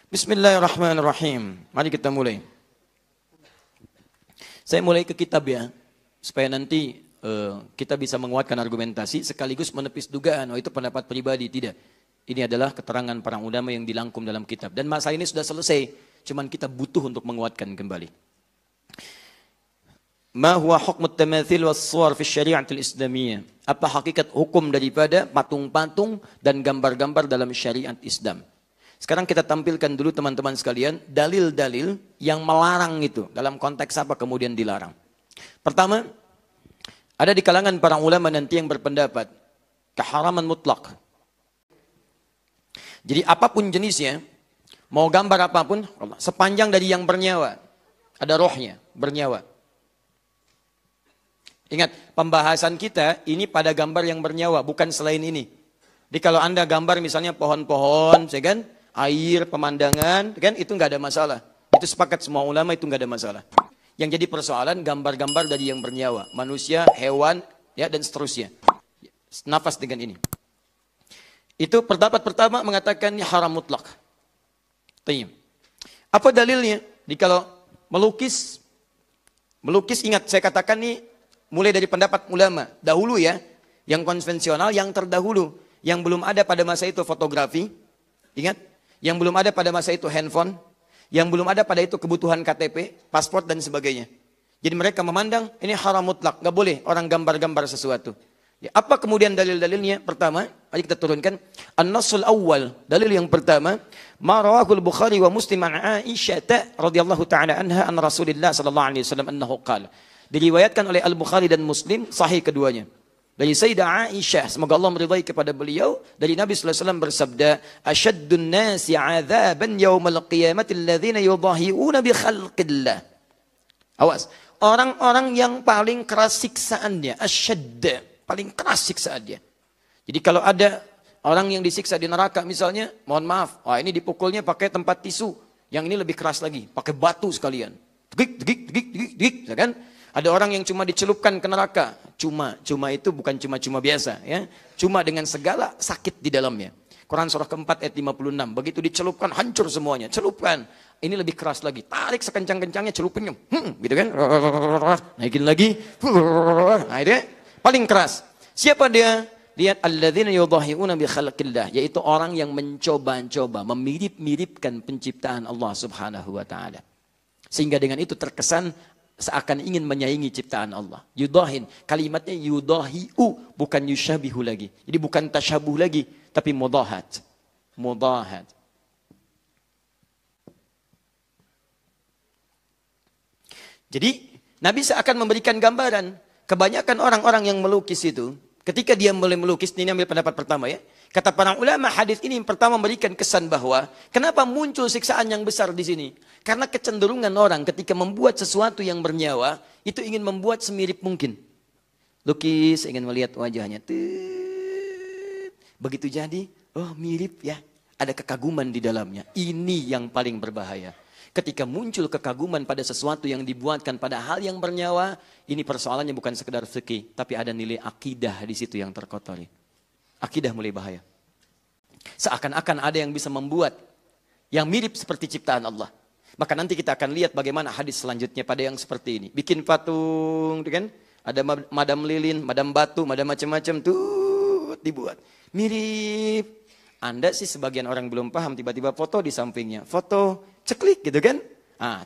Bismillahirrahmanirrahim. Mari kita mulai. Saya mulai ke kitab ya, supaya nanti kita bisa menguatkan argumentasi sekaligus menepis dugaan. Oh itu pendapat pribadi, tidak. Ini adalah keterangan para ulama yang dilangkum dalam kitab. Dan masalah ini sudah selesai, cuman kita butuh untuk menguatkan kembali. Ma huwa hukmut tamathil was suwar fi syari'atil islamiyah? Apa hakikat hukum daripada patung-patung dan gambar-gambar dalam syariat Islam? Sekarang kita tampilkan dulu teman-teman sekalian dalil-dalil yang melarang itu. Dalam konteks apa kemudian dilarang? Pertama, ada di kalangan para ulama nanti yang berpendapat keharaman mutlak. Jadi apapun jenisnya, mau gambar apapun, sepanjang dari yang bernyawa, ada rohnya, bernyawa. Ingat, pembahasan kita ini pada gambar yang bernyawa, bukan selain ini. Jadi kalau Anda gambar misalnya pohon-pohon, ya kan? Air, pemandangan, kan itu nggak ada masalah. Itu sepakat semua ulama, itu nggak ada masalah. Yang jadi persoalan gambar-gambar dari yang bernyawa, manusia, hewan, ya dan seterusnya. Nafas dengan ini. Itu pendapat pertama mengatakan ini haram mutlak. Tayyib. Apa dalilnya? Jadi kalau melukis ingat saya katakan nih mulai dari pendapat ulama dahulu ya, yang konvensional, yang terdahulu, yang belum ada pada masa itu fotografi, ingat. Yang belum ada pada masa itu handphone, yang belum ada pada itu kebutuhan KTP, paspor dan sebagainya. Jadi mereka memandang ini haram mutlak, nggak boleh orang gambar-gambar sesuatu. Ya, apa kemudian dalil-dalilnya? Pertama, mari kita turunkan an-nassul awal. Dalil yang pertama, ma rawahul Bukhari wa Muslim an Aisyah radhiyallahu taala anha an Rasulillah sallallahu alaihi wasallam annahu qala. Diriwayatkan oleh Al-Bukhari dan Muslim, sahih keduanya. Dari Sayyidah Aisyah, semoga Allah meridai kepada beliau, dari Nabi sallallahu alaihi wasallam bersabda, "Asyaddun nasi 'adzaban yaumal qiyamati alladziina yudahi'una bi khalqillah." Awas, orang-orang yang paling keras siksaannya, asyadda, paling keras siksaannya. Jadi kalau ada orang yang disiksa di neraka misalnya, mohon maaf, wah ini dipukulnya pakai tempat tisu, yang ini lebih keras lagi, pakai batu sekalian. Degik, ya kan? Ada orang yang cuma dicelupkan ke neraka. Cuma itu bukan cuma biasa. Ya. Cuma dengan segala sakit di dalamnya. Quran surah keempat ayat 56. Begitu dicelupkan, hancur semuanya. Celupkan. Ini lebih keras lagi. Tarik sekencang-kencangnya, celupinnya. Gitu kan. Naikin lagi. Nah, itu paling keras. Siapa dia? Lihat alladzina yudahi'una bi khalqillah. Yaitu orang yang mencoba-coba, memirip-miripkan penciptaan Allah subhanahu wa ta'ala. Sehingga dengan itu terkesan seakan ingin menyaingi ciptaan Allah. Yudahin, kalimatnya yudahi'u, bukan yushabihu lagi. Jadi bukan tasyabuh lagi, tapi mudahat. Mudahat. Jadi, Nabi seakan memberikan gambaran. Kebanyakan orang-orang yang melukis itu, ketika dia mulai melukis, ini ambil pendapat pertama ya. Kata para ulama, hadis ini yang pertama memberikan kesan bahwa kenapa muncul siksaan yang besar di sini? Karena kecenderungan orang ketika membuat sesuatu yang bernyawa itu ingin membuat semirip mungkin. Lukis ingin melihat wajahnya. Begitu jadi, oh mirip ya. Ada kekaguman di dalamnya. Ini yang paling berbahaya. Ketika muncul kekaguman pada sesuatu yang dibuatkan pada hal yang bernyawa, ini persoalannya bukan sekedar fikih, tapi ada nilai akidah di situ yang terkotori. Akidah mulai bahaya. Seakan-akan ada yang bisa membuat yang mirip seperti ciptaan Allah. Maka nanti kita akan lihat bagaimana hadis selanjutnya pada yang seperti ini. Bikin patung, kan? Ada madam lilin, madam batu, madam macam-macam tuh dibuat. Mirip. Anda sih sebagian orang belum paham, tiba-tiba foto di sampingnya. Foto, ceklik gitu kan?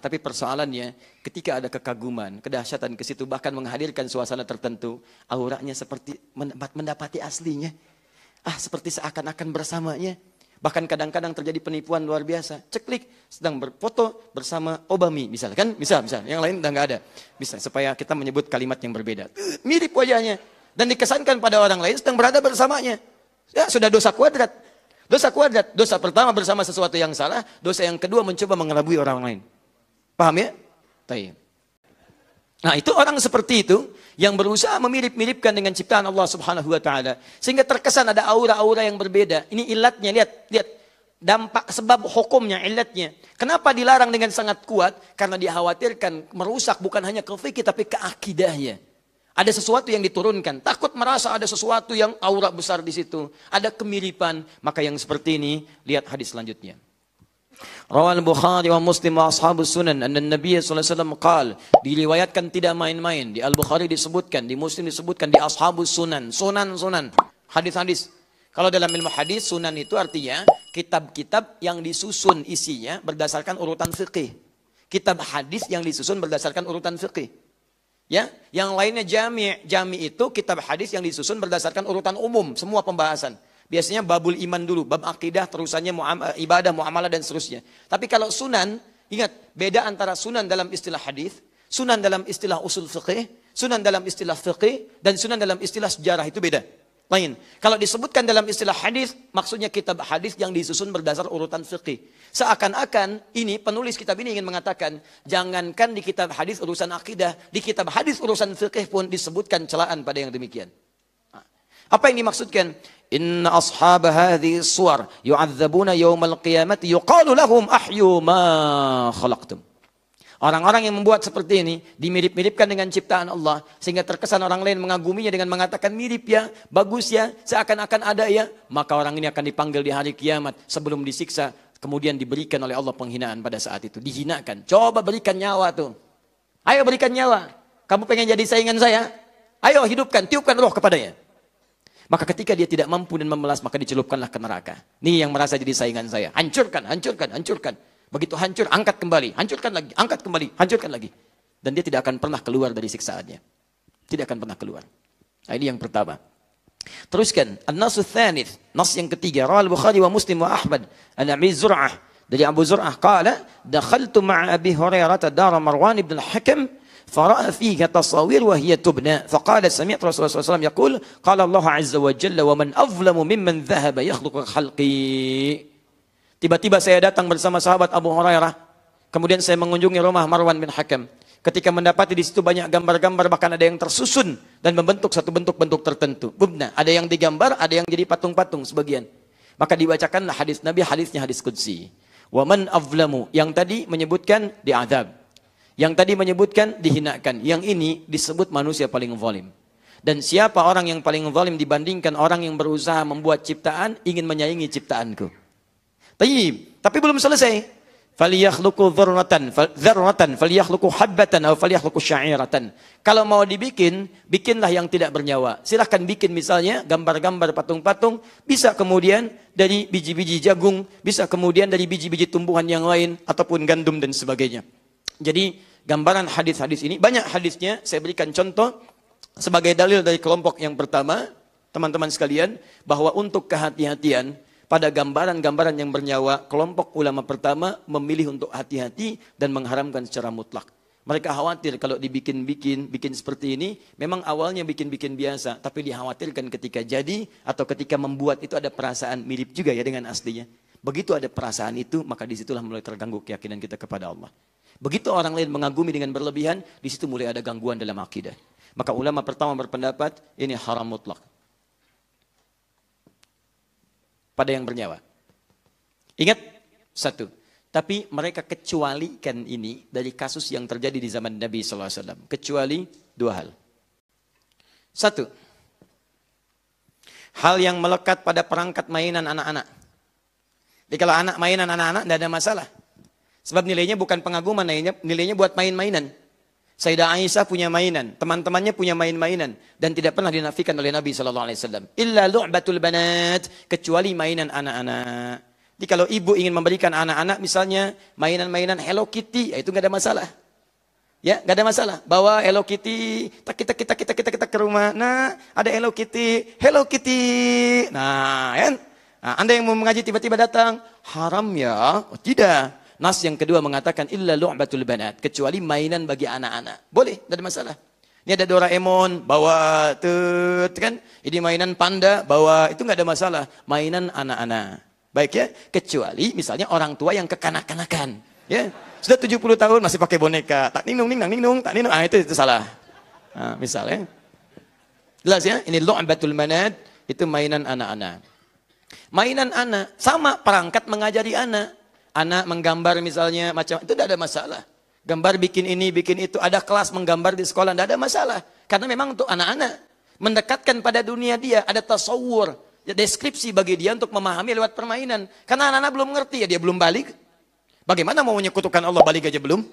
Tapi persoalannya ketika ada kekaguman, kedahsyatan ke situ bahkan menghadirkan suasana tertentu, auranya seperti mendapati aslinya. Seperti seakan-akan bersamanya. Bahkan kadang-kadang terjadi penipuan luar biasa. Ceklik, sedang berfoto bersama Obama, misalnya kan? Misal. Yang lain udah nggak ada. Bisa supaya kita menyebut kalimat yang berbeda. Mirip wajahnya. Dan dikesankan pada orang lain sedang berada bersamanya. Ya, sudah dosa kuadrat. Dosa kuadrat. Dosa pertama bersama sesuatu yang salah. Dosa yang kedua mencoba mengelabui orang lain. Paham ya? Tayyib. Nah itu orang seperti itu yang berusaha memirip-miripkan dengan ciptaan Allah subhanahu wa ta'ala. Sehingga terkesan ada aura-aura yang berbeda. Ini ilatnya, lihat. Dampak, sebab hukumnya, ilatnya. Kenapa dilarang dengan sangat kuat? Karena dikhawatirkan merusak bukan hanya ke fikih tapi ke akidahnya. Ada sesuatu yang diturunkan. Takut merasa ada sesuatu yang aura besar di situ. Ada kemiripan. Maka yang seperti ini, lihat hadis selanjutnya. Rawal Bukhari wa Muslim wa ashabus sunan anna Nabi sallallahu alaihi wasallam qaal, diriwayatkan tidak main-main, di Al-Bukhari disebutkan, di Muslim disebutkan, di ashabus sunan, sunan, hadis-hadis. Kalau dalam ilmu hadis, sunan itu artinya kitab-kitab yang disusun isinya berdasarkan urutan fikih. Kitab hadis yang disusun berdasarkan urutan fikih. Ya, yang lainnya jami'. Jami' itu kitab hadis yang disusun berdasarkan urutan umum, semua pembahasan. Biasanya babul iman dulu, bab akidah, terusannya ibadah, muamalah dan seterusnya. Tapi kalau sunan, ingat beda antara sunan dalam istilah hadis, sunan dalam istilah usul fiqih, sunan dalam istilah fiqih, dan sunan dalam istilah sejarah itu beda. Lain. Kalau disebutkan dalam istilah hadis, maksudnya kitab hadis yang disusun berdasar urutan fiqih. Seakan-akan ini penulis kitab ini ingin mengatakan, jangankan di kitab hadis urusan akidah, di kitab hadis urusan fiqih pun disebutkan celaan pada yang demikian. Apa yang dimaksudkan? Inna ashab hadhihi suwar yu'adzabuna yawmal qiyamati yuqalu lahum ahyu ma khalaqtum. Orang-orang yang membuat seperti ini dimirip-miripkan dengan ciptaan Allah sehingga terkesan orang lain mengaguminya dengan mengatakan mirip ya, bagus ya, seakan-akan ada ya, maka orang ini akan dipanggil di hari kiamat sebelum disiksa, kemudian diberikan oleh Allah penghinaan pada saat itu, dihinakan. Coba berikan nyawa tuh. Ayo berikan nyawa. Kamu pengen jadi saingan saya? Ayo hidupkan, tiupkan roh kepadanya. Maka ketika dia tidak mampu dan memelas, maka dicelupkanlah ke neraka. Nih yang merasa jadi saingan saya. Hancurkan, hancurkan, hancurkan. Begitu hancur, angkat kembali. Hancurkan lagi, angkat kembali, hancurkan lagi. Dan dia tidak akan pernah keluar dari siksaannya. Tidak akan pernah keluar. Nah, ini yang pertama. Teruskan. An-nasu tsanits. Nas yang ketiga. Rawal Bukhari wa Muslim wa Ahmad. An Abi Zur'ah. Dari Abu Zur'ah. Qala, dakhaltu ma'a Abi Hurairah dara Marwan ibn al-Hakam. فرأى فيها تصاوير وهي تبنى فقال سمعت رسول الله صلى الله عليه وسلم يقول قال الله عز وجل ومن أظلم ممن ذهب يخلق خلقي. Tiba-tiba saya datang bersama sahabat Abu Hurairah, kemudian saya mengunjungi rumah Marwan bin Hakam. Ketika mendapati di situ banyak gambar-gambar, bahkan ada yang tersusun dan membentuk satu bentuk-bentuk tertentu. Bubna, ada yang digambar, ada yang jadi patung-patung sebagian. Maka dibacakanlah hadis Nabi, hadisnya hadis qudsi. Wa man azlamu, yang tadi menyebutkan diazab. Yang tadi menyebutkan dihinakan. Yang ini disebut manusia paling zalim. Dan siapa orang yang paling zalim dibandingkan orang yang berusaha membuat ciptaan, ingin menyaingi ciptaanku. Tapi belum selesai. Falyakhluqu dzarratan, falyakhluqu habbatan atau falyakhluqu sya'iratan. Kalau mau dibikin, bikinlah yang tidak bernyawa. Silahkan bikin misalnya gambar-gambar patung-patung, bisa kemudian dari biji-biji jagung, bisa kemudian dari biji-biji tumbuhan yang lain ataupun gandum dan sebagainya. Jadi gambaran hadis-hadis ini, banyak hadisnya, saya berikan contoh sebagai dalil dari kelompok yang pertama, teman-teman sekalian, bahwa untuk kehati-hatian pada gambaran-gambaran yang bernyawa, kelompok ulama pertama memilih untuk hati-hati dan mengharamkan secara mutlak. Mereka khawatir kalau bikin seperti ini, memang awalnya bikin biasa, tapi dikhawatirkan ketika jadi atau ketika membuat itu ada perasaan mirip juga ya dengan aslinya. Begitu ada perasaan itu, maka disitulah mulai terganggu keyakinan kita kepada Allah. Begitu orang lain mengagumi dengan berlebihan, di situ mulai ada gangguan dalam akidah. Maka ulama pertama berpendapat ini haram mutlak pada yang bernyawa. Ingat satu, tapi mereka kecualikan ini dari kasus yang terjadi di zaman Nabi SAW. Kecuali dua hal. Satu, hal yang melekat pada perangkat mainan anak-anak. Jadi kalau anak mainan anak-anak tidak ada masalah. Sebab nilainya bukan pengaguman, nilainya buat main-mainan. Sayyidah Aisyah punya mainan, teman-temannya punya main-mainan, dan tidak pernah dinafikan oleh Nabi SAW. Illa lu'batul banat, kecuali mainan anak-anak. Jadi kalau ibu ingin memberikan anak-anak misalnya mainan-mainan Hello Kitty, ya itu nggak ada masalah. Ya, nggak ada masalah. Bawa Hello Kitty, kita ke rumah. Nah, ada Hello Kitty, Hello Kitty. Nah, kan? Nah, Anda yang mau mengaji tiba-tiba datang, haram ya? Oh, tidak. Nas yang kedua mengatakan illa lu'batul banat, kecuali mainan bagi anak-anak. Boleh, tidak ada masalah. Ini ada Doraemon, bawa kan? Ini mainan panda, bawa, itu nggak ada masalah. Mainan anak-anak. Baik ya, kecuali misalnya orang tua yang kekanak-kanakan, ya. Sudah 70 tahun masih pakai boneka, tak ninung, itu salah. Nah, misalnya. Jelas ya, ini lu'batul banat, itu mainan anak-anak. Mainan anak sama perangkat mengajari anak. Anak menggambar misalnya macam itu tidak ada masalah. Gambar bikin ini, bikin itu, ada kelas menggambar di sekolah tidak ada masalah. Karena memang untuk anak-anak mendekatkan pada dunia dia, ada tasawur, deskripsi bagi dia untuk memahami lewat permainan. Karena anak-anak belum ngerti ya, dia belum balik. Bagaimana mau menyekutukan Allah, balik aja belum?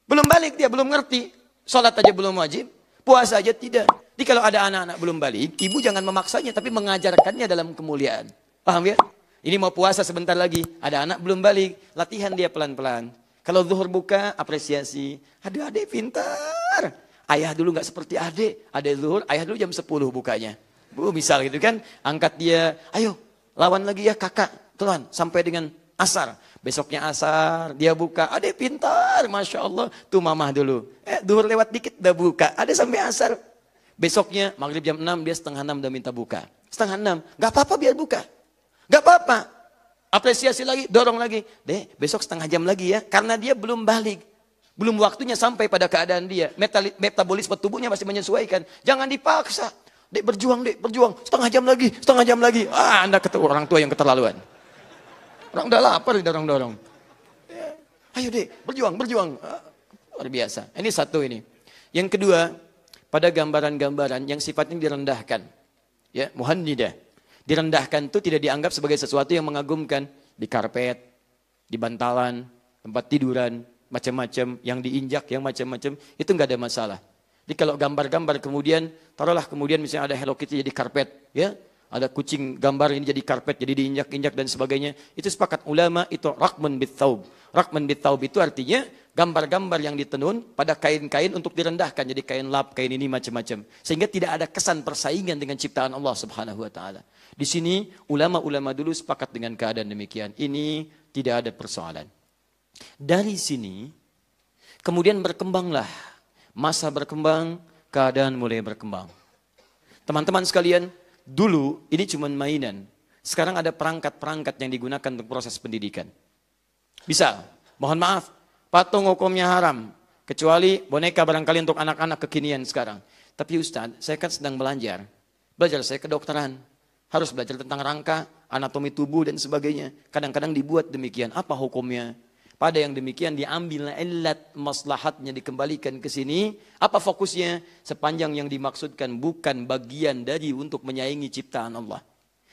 Belum balik dia, belum ngerti. Sholat aja belum wajib, puasa aja tidak. Jadi kalau ada anak-anak belum balik, ibu jangan memaksanya, tapi mengajarkannya dalam kemuliaan. Paham ya? Ini mau puasa sebentar lagi, ada anak belum balik, latihan dia pelan-pelan. Kalau zuhur buka, apresiasi. Ada adik pintar. Ayah dulu nggak seperti adik. Adik zuhur, ayah dulu jam 10 bukanya. Bu, misal gitu kan, angkat dia, ayo lawan lagi ya kakak, tuan, sampai dengan asar. Besoknya asar, dia buka, adik pintar, Masya Allah. Tuh mamah dulu, zuhur lewat dikit udah buka, ada sampai asar. Besoknya maghrib jam 6, dia setengah 6 udah minta buka. Setengah 6, nggak apa-apa biar buka. Gak apa-apa, apresiasi lagi, dorong lagi. Dek, besok setengah jam lagi ya, karena dia belum balik. Belum waktunya sampai pada keadaan dia. Metabolisme tubuhnya masih menyesuaikan. Jangan dipaksa. Dek, berjuang, setengah jam lagi. Ah, Anda ketemu orang tua yang keterlaluan. Orang udah lapar, didorong-dorong. Ya. Ayo dek, berjuang. Ah, luar biasa. Ini satu ini. Yang kedua, pada gambaran-gambaran yang sifatnya direndahkan. Ya, muhannidah. Direndahkan itu tidak dianggap sebagai sesuatu yang mengagumkan. Di karpet, di bantalan, tempat tiduran, macam-macam, yang diinjak, yang macam-macam, itu nggak ada masalah. Jadi kalau gambar-gambar kemudian, taruhlah kemudian misalnya ada Hello Kitty jadi karpet, ya, ada kucing gambar ini jadi karpet, jadi diinjak-injak dan sebagainya, itu sepakat ulama itu rakmun bit-thaub. Rakmun bit-thaub itu artinya gambar-gambar yang ditenun pada kain-kain untuk direndahkan, jadi kain lap, kain ini macam-macam. Sehingga tidak ada kesan persaingan dengan ciptaan Allah Subhanahu wa taala. Di sini ulama-ulama dulu sepakat dengan keadaan demikian. Ini tidak ada persoalan. Dari sini kemudian berkembanglah, masa berkembang, keadaan mulai berkembang. Teman-teman sekalian, dulu ini cuma mainan. Sekarang ada perangkat-perangkat yang digunakan untuk proses pendidikan. Bisa, mohon maaf, patung hukumnya haram. Kecuali boneka barangkali untuk anak-anak kekinian sekarang. Tapi Ustaz, saya kan sedang belajar. Belajar saya kedokteran. Harus belajar tentang rangka, anatomi tubuh dan sebagainya. Kadang-kadang dibuat demikian. Apa hukumnya? Pada yang demikian diambil illat maslahatnya dikembalikan ke sini. Apa fokusnya? Sepanjang yang dimaksudkan bukan bagian dari untuk menyaingi ciptaan Allah.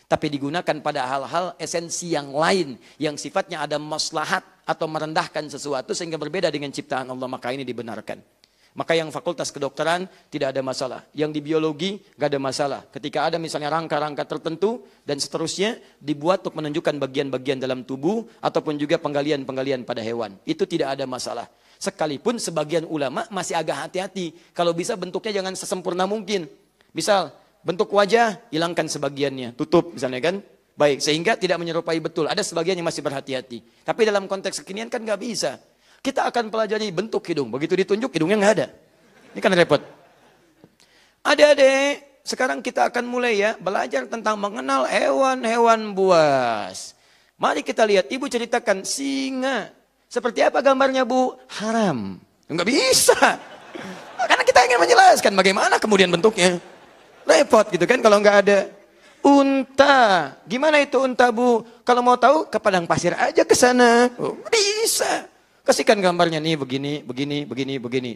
Tapi digunakan pada hal-hal esensi yang lain. Yang sifatnya ada maslahat atau merendahkan sesuatu sehingga berbeda dengan ciptaan Allah. Maka ini dibenarkan. Maka yang fakultas kedokteran tidak ada masalah. Yang di biologi gak ada masalah. Ketika ada misalnya rangka-rangka tertentu dan seterusnya dibuat untuk menunjukkan bagian-bagian dalam tubuh ataupun juga penggalian-penggalian pada hewan. Itu tidak ada masalah. Sekalipun sebagian ulama masih agak hati-hati. Kalau bisa bentuknya jangan sesempurna mungkin. Misal bentuk wajah hilangkan sebagiannya, tutup misalnya kan. Baik, sehingga tidak menyerupai betul. Ada sebagian yang masih berhati-hati. Tapi dalam konteks kekinian kan gak bisa. Kita akan pelajari bentuk hidung. Begitu ditunjuk, hidungnya nggak ada. Ini kan repot. Adik-adik, sekarang kita akan mulai ya belajar tentang mengenal hewan-hewan buas. Mari kita lihat, ibu ceritakan singa. Seperti apa gambarnya bu? Haram. Nggak bisa. Karena kita ingin menjelaskan bagaimana kemudian bentuknya. Repot gitu kan kalau nggak ada. Unta. Gimana itu unta bu? Kalau mau tahu ke padang pasir aja ke sana. Oh, bisa. Kasihkan gambarnya nih begini.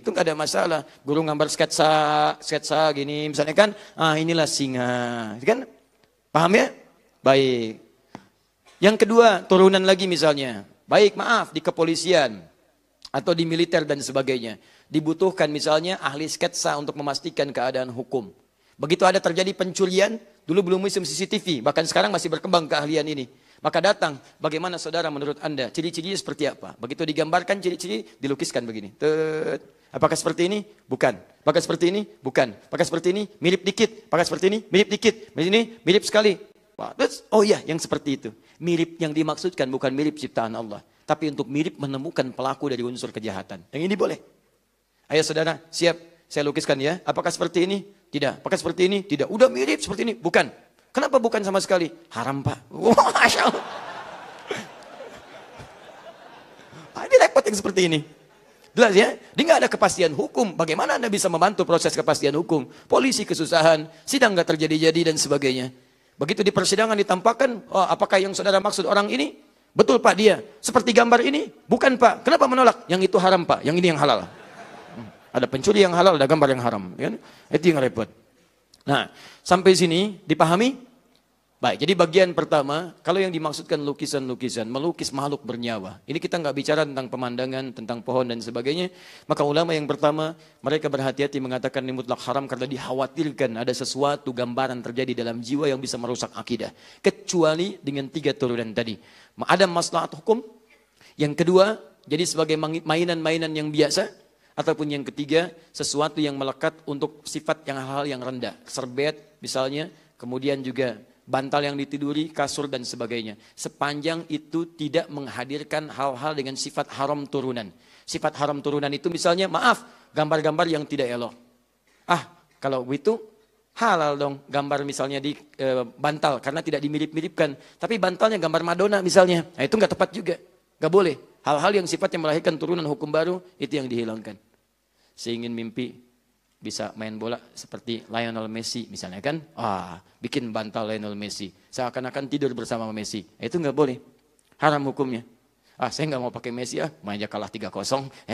Itu nggak ada masalah. Guru gambar sketsa gini misalnya kan. Ah inilah singa. Kan? Paham ya? Baik. Yang kedua, turunan lagi misalnya. Baik, maaf di kepolisian atau di militer dan sebagainya. Dibutuhkan misalnya ahli sketsa untuk memastikan keadaan hukum. Begitu ada terjadi pencurian, dulu belum musim CCTV, bahkan sekarang masih berkembang keahlian ini. Maka datang, bagaimana saudara menurut Anda? Ciri-cirinya seperti apa? Begitu digambarkan ciri-ciri, dilukiskan begini. Apakah seperti ini? Bukan. Apakah seperti ini? Bukan. Apakah seperti ini? Mirip dikit. Apakah seperti ini? Mirip dikit. Ini mirip sekali. Oh iya, yang seperti itu. Mirip yang dimaksudkan bukan mirip ciptaan Allah. Tapi untuk mirip menemukan pelaku dari unsur kejahatan. Yang ini boleh. Ayo saudara, siap. Saya lukiskan ya. Apakah seperti ini? Tidak. Apakah seperti ini? Tidak. Udah mirip seperti ini? Bukan. Kenapa bukan sama sekali? Haram pak. Wah, Masya Allah. Ini repot yang seperti ini. Jelas ya? Dia nggak ada kepastian hukum. Bagaimana Anda bisa membantu proses kepastian hukum? Polisi kesusahan, sidang nggak terjadi-jadi dan sebagainya. Begitu di persidangan ditampakkan, oh, apakah yang saudara maksud orang ini? Betul pak dia. Seperti gambar ini? Bukan pak. Kenapa menolak? Yang itu haram pak. Yang ini yang halal. Ada pencuri yang halal, ada gambar yang haram. Kan? Itu yang repot. Nah, sampai sini dipahami? Baik, jadi bagian pertama, kalau yang dimaksudkan lukisan-lukisan, melukis makhluk bernyawa. Ini kita nggak bicara tentang pemandangan, tentang pohon dan sebagainya. Maka ulama yang pertama, mereka berhati-hati mengatakan ini mutlak haram karena dikhawatirkan ada sesuatu gambaran terjadi dalam jiwa yang bisa merusak akidah. Kecuali dengan 3 turunan tadi. Ada maslahat hukum. Yang kedua, jadi sebagai mainan-mainan yang biasa. Ataupun yang ketiga, sesuatu yang melekat untuk sifat yang hal-hal yang rendah. Serbet misalnya, kemudian juga bantal yang ditiduri, kasur dan sebagainya. Sepanjang itu tidak menghadirkan hal-hal dengan sifat haram turunan. Sifat haram turunan itu misalnya, maaf, gambar-gambar yang tidak elok. Kalau itu halal dong gambar misalnya di bantal karena tidak dimirip-miripkan. Tapi bantalnya gambar Madonna misalnya. Nah, itu nggak tepat juga. Nggak boleh. Hal-hal yang sifatnya melahirkan turunan hukum baru itu yang dihilangkan. Seingin mimpi bisa main bola seperti Lionel Messi misalnya kan. Bikin bantal Lionel Messi. Seakan-akan tidur bersama Messi. Itu nggak boleh. Haram hukumnya. Saya nggak mau pakai Messi main aja kalah 3-0.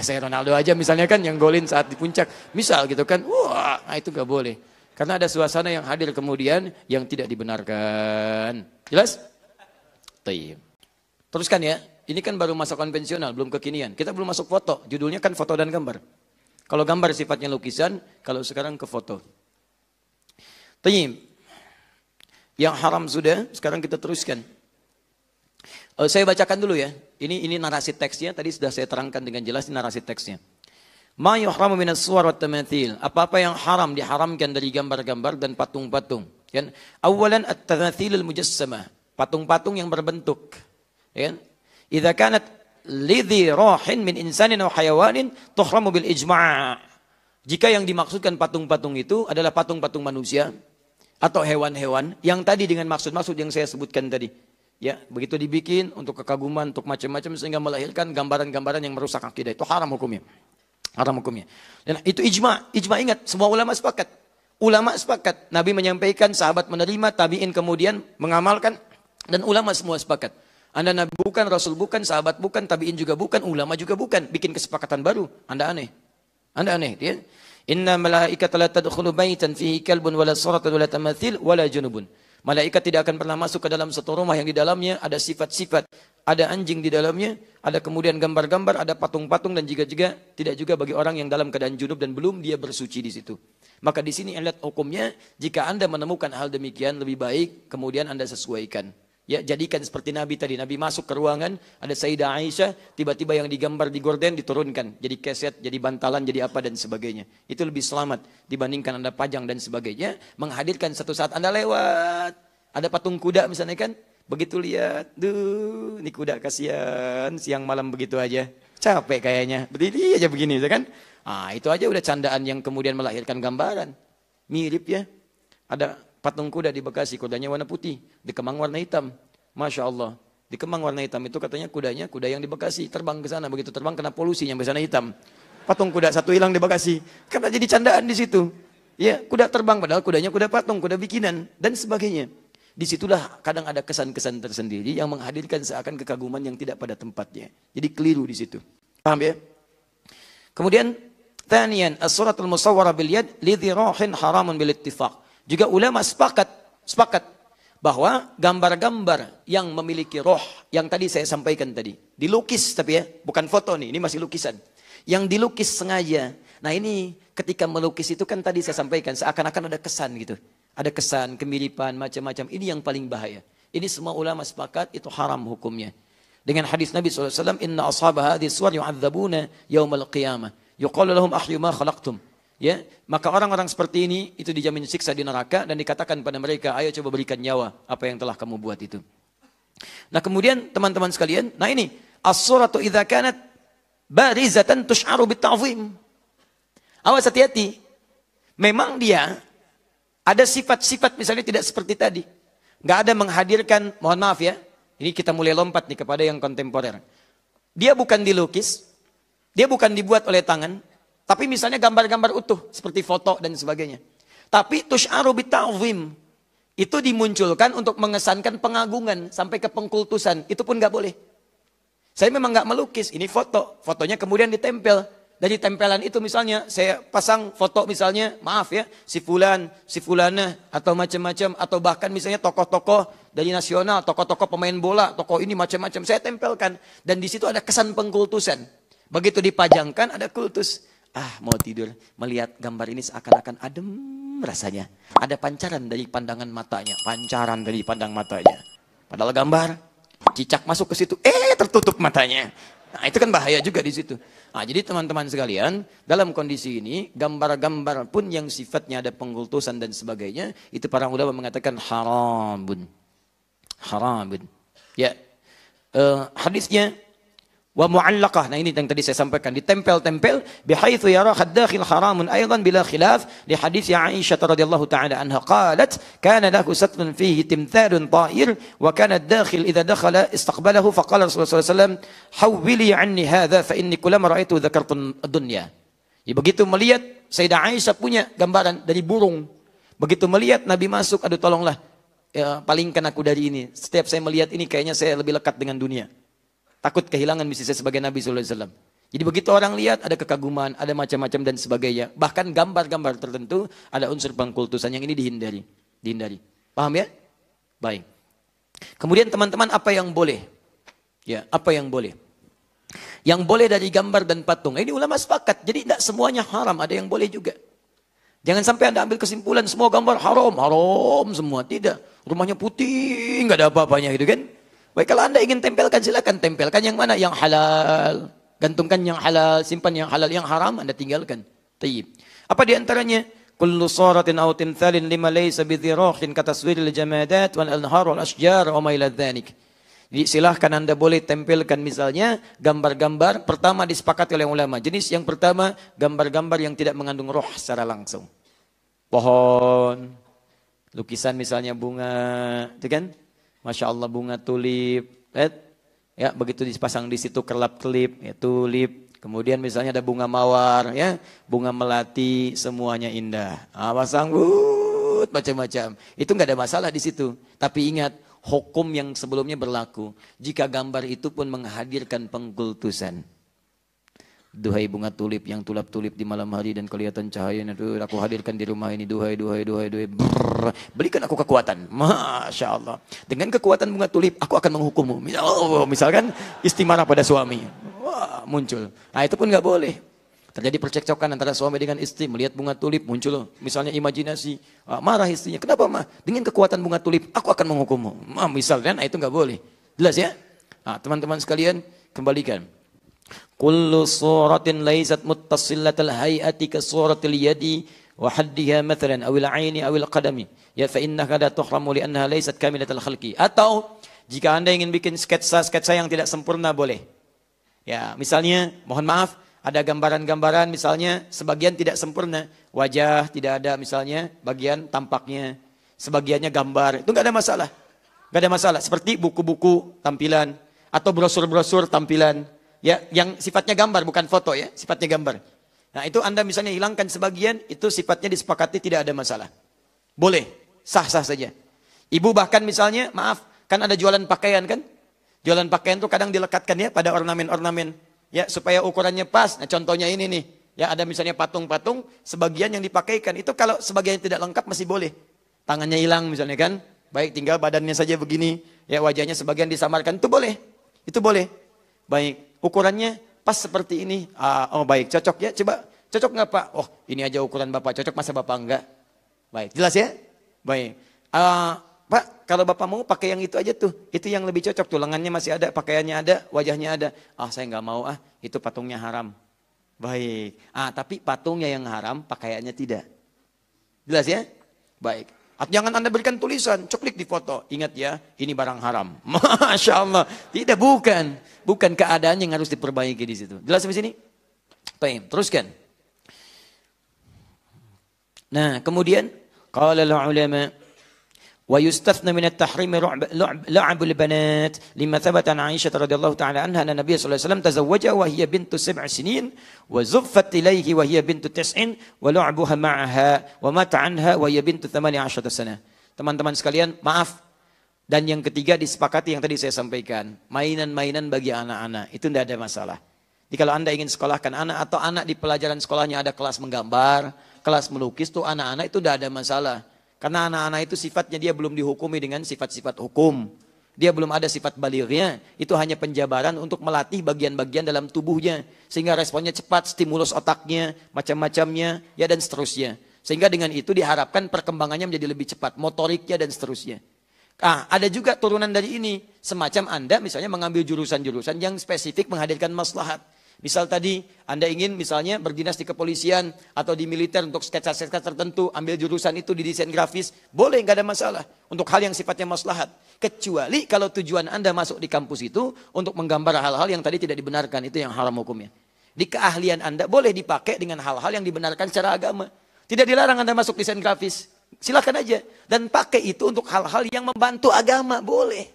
Saya Ronaldo aja misalnya kan yang golin saat di puncak. Misal gitu kan. Itu nggak boleh. Karena ada suasana yang hadir kemudian yang tidak dibenarkan. Jelas? Tayyib. Teruskan ya. Ini kan baru masa konvensional, belum kekinian. Kita belum masuk foto. Judulnya kan foto dan gambar. Kalau gambar sifatnya lukisan, kalau sekarang ke foto. Tayyib. Yang haram sudah, sekarang kita teruskan. Saya bacakan dulu ya. Ini narasi teksnya, tadi sudah saya terangkan dengan jelas ini narasi teksnya. Ma yuhramu minas suwar wat tamathil. Apa-apa yang haram diharamkan dari gambar-gambar dan patung-patung. Kan? Awalan at-tamathilul mujassamah. Patung-patung yang berbentuk. Kan? Idza kanat lidhi rahin min insanin aw hayawanin tuhramu bil ijma'. Jika yang dimaksudkan patung-patung itu adalah patung-patung manusia atau hewan-hewan yang tadi dengan maksud-maksud yang saya sebutkan tadi. Ya, begitu dibikin untuk kekaguman, untuk macam-macam sehingga melahirkan gambaran-gambaran yang merusak akidah. Itu haram hukumnya. Haram hukumnya. Dan itu ijma'. Ijma' ingat, semua ulama sepakat. Ulama sepakat. Nabi menyampaikan, sahabat menerima, tabi'in kemudian mengamalkan dan ulama semua sepakat. Anda Nabi bukan, Rasul bukan, sahabat bukan, tabi'in juga bukan, ulama juga bukan. Bikin kesepakatan baru. Anda aneh. Anda aneh. Ya? Inna malaikata la tadkhulu baitan fihi kalbun wala suratun wala tamathil wala junubun. Malaikat tidak akan pernah masuk ke dalam satu rumah yang di dalamnya ada sifat-sifat. Ada anjing di dalamnya, ada kemudian gambar-gambar, ada patung-patung dan juga tidak juga bagi orang yang dalam keadaan junub dan belum dia bersuci di situ. Maka di sini ilat hukumnya, jika Anda menemukan hal demikian lebih baik, kemudian Anda sesuaikan. Ya, jadikan seperti Nabi tadi. Nabi masuk ke ruangan, ada Sayyidah Aisyah, tiba-tiba yang digambar di gorden diturunkan. Jadi keset, jadi bantalan, jadi apa dan sebagainya. Itu lebih selamat dibandingkan Anda pajang dan sebagainya. Menghadirkan satu saat Anda lewat. Ada patung kuda misalnya kan. Begitu lihat, ini kuda kasihan, siang malam begitu aja. Capek kayaknya, berdiri aja begini kan. Itu aja udah candaan yang kemudian melahirkan gambaran. Mirip ya. Ada patung kuda di Bekasi, kudanya warna putih, di Kemang warna hitam. Masya Allah. Di Kemang warna hitam itu katanya kuda yang di Bekasi. Terbang ke sana, begitu terbang kena polusi yang di sana hitam. Patung kuda satu hilang di Bekasi. Karena jadi candaan di situ. Ya, kuda terbang padahal kudanya kuda patung, kuda bikinan dan sebagainya. Disitulah kadang ada kesan-kesan tersendiri yang menghadirkan seakan kekaguman yang tidak pada tempatnya. Jadi keliru di situ. Paham ya? Kemudian, thaniyan, as-suratul musawwara bil yad lidhi rahin haramun bil ittifaq. Juga ulama sepakat bahwa gambar-gambar yang memiliki roh yang tadi saya sampaikan tadi, dilukis tapi ya, bukan foto nih, ini masih lukisan. Yang dilukis sengaja. Nah ini ketika melukis itu kan tadi saya sampaikan seakan-akan ada kesan gitu. Ada kesan, kemiripan, macam-macam. Ini yang paling bahaya. Ini semua ulama sepakat itu haram hukumnya. Dengan hadis Nabi SAW, Inna ashabah hadis suwar yu'adzabuna yawmal qiyamah. Yuqalu lahum ahyu ma khalaqtum. Ya, maka orang-orang seperti ini itu dijamin siksa di neraka dan dikatakan pada mereka, ayo coba berikan nyawa apa yang telah kamu buat itu. Nah kemudian teman-teman sekalian, nah ini as-suratu idza kanat barizatan tush'aru bit-ta'zim. Awas hati-hati. Memang dia ada sifat-sifat misalnya tidak seperti tadi. Enggak ada menghadirkan, mohon maaf ya. Ini kita mulai lompat nih kepada yang kontemporer. Dia bukan dilukis, dia bukan dibuat oleh tangan, tapi misalnya gambar-gambar utuh seperti foto dan sebagainya. Tapi tush'aru bit-ta'zim itu dimunculkan untuk mengesankan pengagungan sampai ke pengkultusan. Itu pun enggak boleh. Saya memang enggak melukis, ini foto. Fotonya kemudian ditempel Dari tempelan itu misalnya saya pasang foto misalnya, maaf ya, si fulan, si fulana atau macam-macam atau bahkan misalnya tokoh-tokoh dari nasional, tokoh-tokoh pemain bola, tokoh ini macam-macam saya tempelkan dan di situ ada kesan pengkultusan. Begitu dipajangkan ada kultus. Mau tidur melihat gambar ini seakan-akan adem rasanya. Ada pancaran dari pandangan matanya, pancaran dari pandang matanya. Padahal gambar cicak masuk ke situ, tertutup matanya. Nah, itu kan bahaya juga di situ. Nah, jadi teman-teman sekalian, dalam kondisi ini, gambar-gambar pun yang sifatnya ada pengkultusan dan sebagainya, itu para ulama mengatakan haramun. Haramun. Ya. Hadisnya, wa mu'allaqah. Nah, ini yang tadi saya sampaikan. Ditempel-tempel, bihaitsu yara khaddakhil haramun aydan bila khilaf. Di hadis Aisyah radhiyallahu ta'ala anha qalat, kana lahu satun fihi timthalun ta'ir, wa kana ad-dakhil idza dakhala istaqbalahu, faqala Rasulullah sallallahu alaihi wasallam, hawwili anni hadha fa inni kullama ra'aitu dzakartu ad-dunya. Ya, begitu melihat Sayyidah Aisyah punya gambaran dari burung. Begitu melihat Nabi masuk, aduh tolonglah, palingkan aku dari ini. Setiap saya melihat ini kayaknya saya lebih lekat dengan dunia. Takut kehilangan misi saya sebagai Nabi SAW. Jadi begitu orang lihat ada kekaguman, ada macam-macam dan sebagainya. Bahkan gambar-gambar tertentu ada unsur pengkultusan yang ini dihindari. Dihindari. Paham ya? Baik. Kemudian teman-teman apa yang boleh? Ya, apa yang boleh? Yang boleh dari gambar dan patung. Ini ulama sepakat. Jadi tidak semuanya haram, ada yang boleh juga. Jangan sampai Anda ambil kesimpulan semua gambar haram, haram semua. Tidak. Rumahnya putih, nggak ada apa-apanya gitu kan? Baik, kalau Anda ingin tempelkan, silakan tempelkan yang mana? Yang halal. Gantungkan yang halal, simpan yang halal. Yang haram Anda tinggalkan. Tayyib. Apa di antaranya? Kullu suratin aw timthalin lima laysa bidhirahin kataswiril jamadat wal anhar wal ashjar wa ma ila dzalik. Jadi silahkan Anda boleh tempelkan misalnya gambar-gambar. Pertama disepakati oleh ulama. Jenis yang pertama, gambar-gambar yang tidak mengandung roh secara langsung. Pohon, lukisan misalnya bunga, itu kan? Masya Allah bunga tulip, ya begitu dipasang di situ kelap-kelip, ya tulip. Kemudian misalnya ada bunga mawar, ya bunga melati, semuanya indah. Pasang macam-macam. Itu nggak ada masalah di situ. Tapi ingat, hukum yang sebelumnya berlaku. Jika gambar itu pun menghadirkan pengkultusan. Duhai bunga tulip yang tulap-tulip di malam hari dan kelihatan cahayanya, aku hadirkan di rumah ini, duhai. Berikan aku kekuatan. Masya Allah. Dengan kekuatan bunga tulip, aku akan menghukummu. Misalkan istimarah pada suami. Wah, muncul. Nah, itu pun nggak boleh. Terjadi percekcokan antara suami dengan istri, melihat bunga tulip, muncul misalnya imajinasi. Marah istrinya. Kenapa mah? Dengan kekuatan bunga tulip, aku akan menghukummu. Misalnya, nah itu nggak boleh. Jelas ya? Nah, teman-teman sekalian, kembalikan. Kullu suratin laysat muttasillatal hay'ati ka suratil yadi wa haddiha mathalan awil aini awil qadami ya fa innaka la tuhramu li annaha laysat kamilatal khalqi. Atau jika Anda ingin bikin sketsa yang tidak sempurna boleh. Ya, misalnya mohon maaf ada gambaran-gambaran misalnya sebagian tidak sempurna, wajah tidak ada misalnya bagian tampaknya, sebagiannya gambar. Itu enggak ada masalah. Enggak ada masalah seperti buku-buku tampilan atau brosur-brosur tampilan. Ya, yang sifatnya gambar bukan foto ya, sifatnya gambar. Nah, itu Anda misalnya hilangkan sebagian, itu sifatnya disepakati tidak ada masalah. Boleh, sah-sah saja. Ibu bahkan misalnya, maaf, kan ada jualan pakaian kan? Jualan pakaian itu kadang dilekatkan ya pada ornamen-ornamen. Ya, supaya ukurannya pas. Nah, contohnya ini nih. Ya, ada misalnya patung-patung, sebagian yang dipakaikan. Itu kalau sebagian tidak lengkap masih boleh. Tangannya hilang misalnya kan? Baik, tinggal badannya saja begini. Ya, wajahnya sebagian disamarkan. Itu boleh. Itu boleh. Baik. Ukurannya pas seperti ini. Baik, cocok ya. Coba, cocok nggak Pak? Oh, ini aja ukuran Bapak. Cocok, masa Bapak enggak? Baik, jelas ya? Baik. Pak, kalau Bapak mau pakai yang itu aja tuh. Itu yang lebih cocok tuh. Lengannya masih ada, pakaiannya ada, wajahnya ada. Saya nggak mau itu patungnya haram. Baik. Tapi patungnya yang haram, pakaiannya tidak. Jelas ya? Baik. Jangan Anda berikan tulisan, ceklik di foto. Ingat ya, ini barang haram. Masya Allah. Tidak, bukan. Bukan keadaan yang harus diperbaiki di situ. Jelas sampai sini? Baik, teruskan. Nah, kemudian qala al-ulama wa yustathna min at-tahrim la'abul banat lima thabata an Aisyah radhiyallahu ta'ala anha anna Nabiy sallallahu alaihi wasallam tazawwaja wa hiya bintu 7 sinin wa zuffat ilayhi wa hiya bintu 9 wa la'abuha ma'aha wa mata anha wa hiya bintu 18 sana. Teman-teman sekalian, maaf. Dan yang ketiga disepakati yang tadi saya sampaikan, mainan-mainan bagi anak-anak itu tidak ada masalah. Jadi kalau Anda ingin sekolahkan anak atau anak di pelajaran sekolahnya ada kelas menggambar, kelas melukis, tuh anak-anak itu udah ada masalah. Karena anak-anak itu sifatnya dia belum dihukumi dengan sifat-sifat hukum. Dia belum ada sifat balighnya, itu hanya penjabaran untuk melatih bagian-bagian dalam tubuhnya. Sehingga responnya cepat, stimulus otaknya, macam-macamnya, ya dan seterusnya. Sehingga dengan itu diharapkan perkembangannya menjadi lebih cepat, motoriknya dan seterusnya. Ada juga turunan dari ini, semacam Anda misalnya mengambil jurusan-jurusan yang spesifik menghadirkan maslahat. Misal tadi Anda ingin misalnya berdinas di kepolisian atau di militer untuk sketsa-sketsa tertentu, ambil jurusan itu di desain grafis, boleh, nggak ada masalah. Untuk hal yang sifatnya maslahat. Kecuali kalau tujuan Anda masuk di kampus itu untuk menggambar hal-hal yang tadi tidak dibenarkan, itu yang haram hukumnya. Di keahlian Anda boleh dipakai dengan hal-hal yang dibenarkan secara agama. Tidak dilarang Anda masuk desain grafis. Silakan aja. Dan pakai itu untuk hal-hal yang membantu agama, boleh.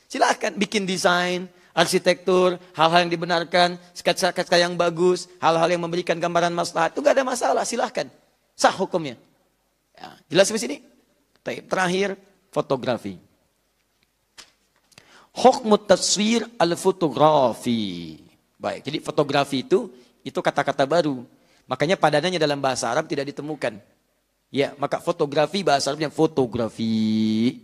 Silakan bikin desain, arsitektur, hal-hal yang dibenarkan, sketsa-sketsa yang bagus, hal-hal yang memberikan gambaran maslahat, itu gak ada masalah, silahkan. Sah hukumnya. Ya, jelas di sini? Terakhir, fotografi. Hukmut taswir al-fotografi. Baik, jadi fotografi itu kata-kata baru. Makanya padanannya dalam bahasa Arab tidak ditemukan. Ya, maka fotografi bahasa Arabnya fotografi.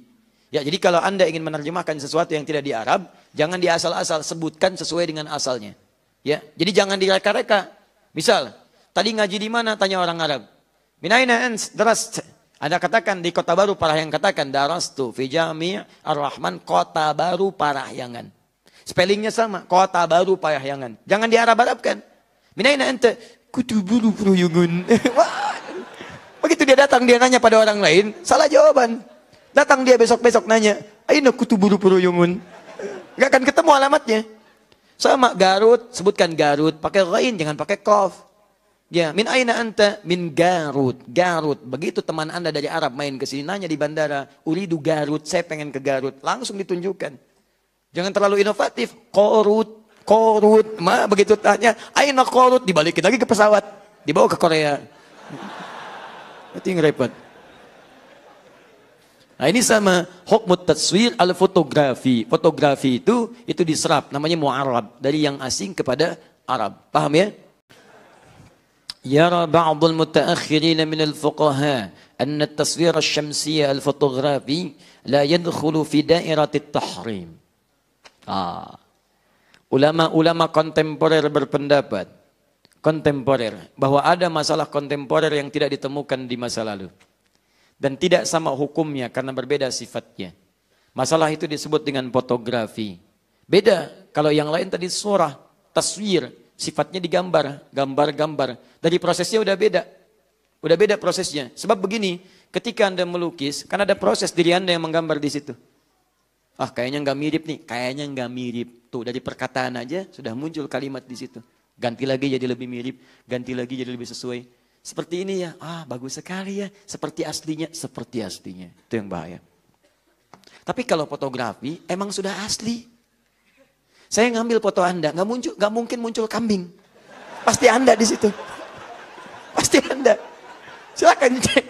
Ya, jadi kalau Anda ingin menerjemahkan sesuatu yang tidak di Arab, jangan di asal-asal, sebutkan sesuai dengan asalnya. Ya, jadi jangan direka-reka. Misal, tadi ngaji di mana? Tanya orang Arab. Min aina ants darast? Anda katakan di Kota Baru Parahyangan, katakan darastu fi Jami' Ar-Rahman Kota Baru Parahyangan. Spellingnya sama, Kota Baru Parahyangan. Jangan di Arab-Arabkan. Min aina anta? Kutuburu Pruyungun. Begitu dia datang, dia nanya pada orang lain, salah jawaban. Datang dia besok-besok nanya, aina kutuburu Pruyungun. Gak akan ketemu alamatnya. Sama Garut, sebutkan Garut, pakai ghain, jangan pakai qaf. Ya, min aina anta? Min Garut. Garut. Begitu teman Anda dari Arab main ke sini, nanya di bandara, uridu Garut, saya pengen ke Garut. Langsung ditunjukkan. Jangan terlalu inovatif. Korut. Begitu tanya, aina Korut, dibalikin lagi ke pesawat. Dibawa ke Korea. Itu yang repot. Nah ini sama hukmut taswir al-fotografi. Fotografi itu diserap, namanya mu'arab. Dari yang asing kepada Arab. Paham ya? Yara ba'dul mutaakhirina minal fuqaha anna at-taswir asy-syamsiyya al-fotografi la yadkhulu fi dairatit tahrim. Ulama-ulama kontemporer berpendapat bahwa ada masalah kontemporer yang tidak ditemukan di masa lalu. Dan tidak sama hukumnya karena berbeda sifatnya. Masalah itu disebut dengan fotografi. Beda kalau yang lain tadi surah, taswir, sifatnya digambar, gambar-gambar. Dari prosesnya udah beda. Udah beda prosesnya. Sebab begini, ketika Anda melukis, kan ada proses diri Anda yang menggambar di situ. Kayaknya nggak mirip nih, kayaknya nggak mirip. Tuh dari perkataan aja sudah muncul kalimat di situ. Ganti lagi jadi lebih mirip, ganti lagi jadi lebih sesuai. Seperti ini ya, bagus sekali ya. Seperti aslinya. Itu yang bahaya. Tapi kalau fotografi, emang sudah asli. Saya ngambil foto Anda, nggak mungkin muncul kambing. Pasti Anda di situ. Pasti Anda. Silakan cek.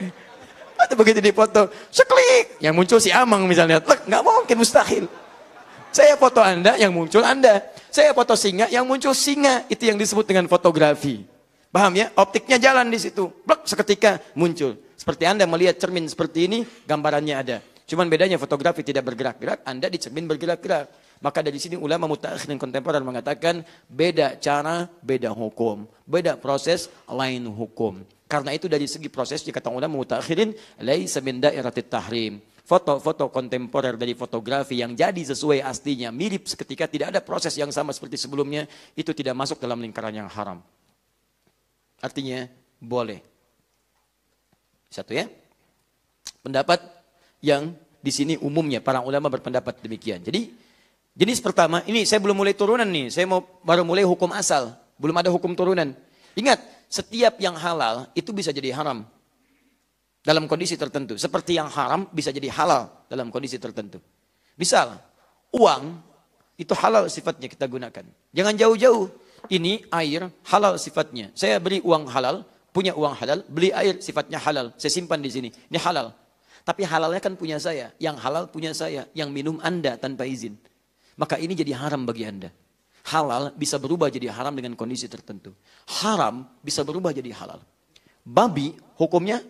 Atau begitu di foto, seklik, yang muncul si Amang misalnya. Nggak mungkin, mustahil. Saya foto Anda, yang muncul Anda. Saya foto singa, yang muncul singa. Itu yang disebut dengan fotografi. Paham ya? Optiknya jalan di situ. Blok, seketika muncul. Seperti Anda melihat cermin seperti ini, gambarannya ada. Cuman bedanya fotografi tidak bergerak-gerak, Anda di cermin bergerak-gerak. Maka dari sini ulama mutaakhir dan kontemporer mengatakan beda cara, beda hukum. Beda proses, lain hukum. Karena itu dari segi prosesnya kata ulama mutaakhirin, laisa min dairatit tahrim. Foto-foto kontemporer dari fotografi yang jadi sesuai aslinya, mirip seketika, tidak ada proses yang sama seperti sebelumnya, itu tidak masuk dalam lingkaran yang haram. Artinya boleh. Satu ya. Pendapat yang di sini umumnya para ulama berpendapat demikian. Jadi jenis pertama, ini saya belum mulai turunan nih, saya baru mulai hukum asal, belum ada hukum turunan. Ingat, setiap yang halal itu bisa jadi haram. Dalam kondisi tertentu. Seperti yang haram bisa jadi halal dalam kondisi tertentu. Misal, uang itu halal sifatnya kita gunakan. Jangan jauh-jauh. Ini air halal sifatnya. Saya beri uang halal, punya uang halal, beli air sifatnya halal. Saya simpan di sini. Ini halal. Tapi halalnya kan punya saya. Yang halal punya saya. Yang minum Anda tanpa izin. Maka ini jadi haram bagi Anda. Halal bisa berubah jadi haram dengan kondisi tertentu. Haram bisa berubah jadi halal. Babi hukumnya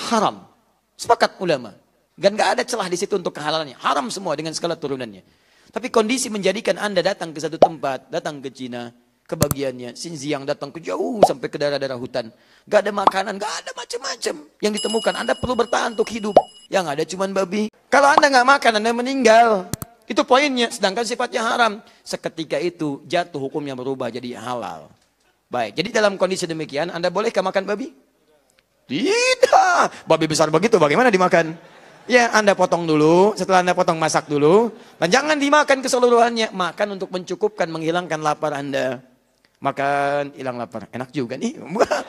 haram. Sepakat ulama. Dan gak ada celah di situ untuk kehalalannya. Haram semua dengan segala turunannya. Tapi kondisi menjadikan Anda datang ke satu tempat, datang ke Cina, kebagiannya, Xinjiang datang ke jauh sampai ke daerah-daerah hutan. Gak ada makanan, gak ada macam-macam yang ditemukan. Anda perlu bertahan untuk hidup. Yang ada cuman babi. Kalau Anda gak makan, Anda meninggal. Itu poinnya, sedangkan sifatnya haram. Seketika itu jatuh hukumnya berubah jadi halal. Baik, jadi dalam kondisi demikian, Anda bolehkah makan babi? Tidak. Babi besar begitu, bagaimana dimakan? Ya, Anda potong dulu, setelah Anda potong masak dulu. Dan jangan dimakan keseluruhannya. Makan untuk mencukupkan, menghilangkan lapar Anda. Makan, hilang lapar. Enak juga nih. Bukan.